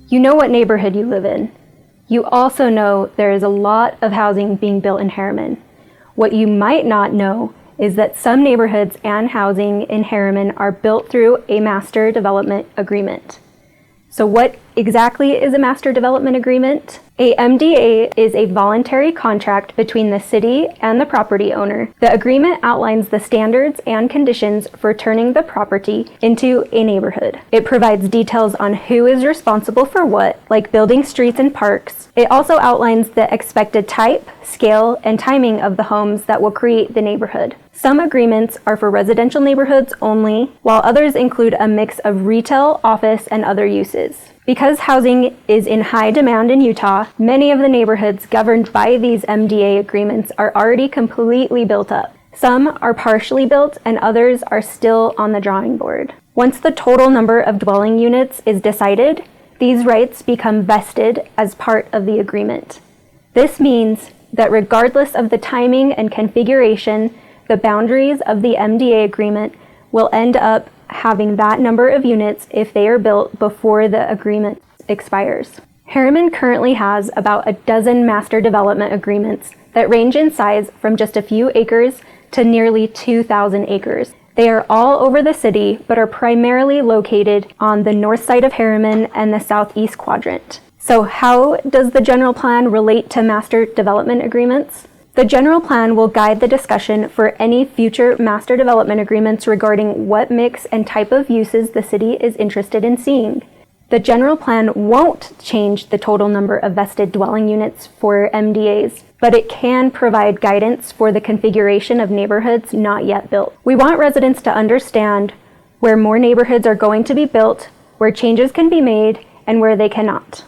You know what neighborhood you live in. You also know there is a lot of housing being built in Herriman. What you might not know is that some neighborhoods and housing in Herriman are built through a master development agreement. So what exactly is a master development agreement? A MDA is a voluntary contract between the city and the property owner. The agreement outlines the standards and conditions for turning the property into a neighborhood. It provides details on who is responsible for what, like building streets and parks. It also outlines the expected type, scale, and timing of the homes that will create the neighborhood. Some agreements are for residential neighborhoods only, while others include a mix of retail, office, and other uses. Because housing is in high demand in Utah, many of the neighborhoods governed by these MDA agreements are already completely built up. Some are partially built and others are still on the drawing board. Once the total number of dwelling units is decided, these rights become vested as part of the agreement. This means that regardless of the timing and configuration, the boundaries of the MDA agreement will end up having that number of units if they are built before the agreement expires. Herriman currently has about a dozen master development agreements that range in size from just a few acres to nearly 2,000 acres. They are all over the city, but are primarily located on the north side of Herriman and the southeast quadrant. So how does the general plan relate to master development agreements? The general plan will guide the discussion for any future master development agreements regarding what mix and type of uses the city is interested in seeing. The general plan won't change the total number of vested dwelling units for MDAs, but it can provide guidance for the configuration of neighborhoods not yet built. We want residents to understand where more neighborhoods are going to be built, where changes can be made, and where they cannot.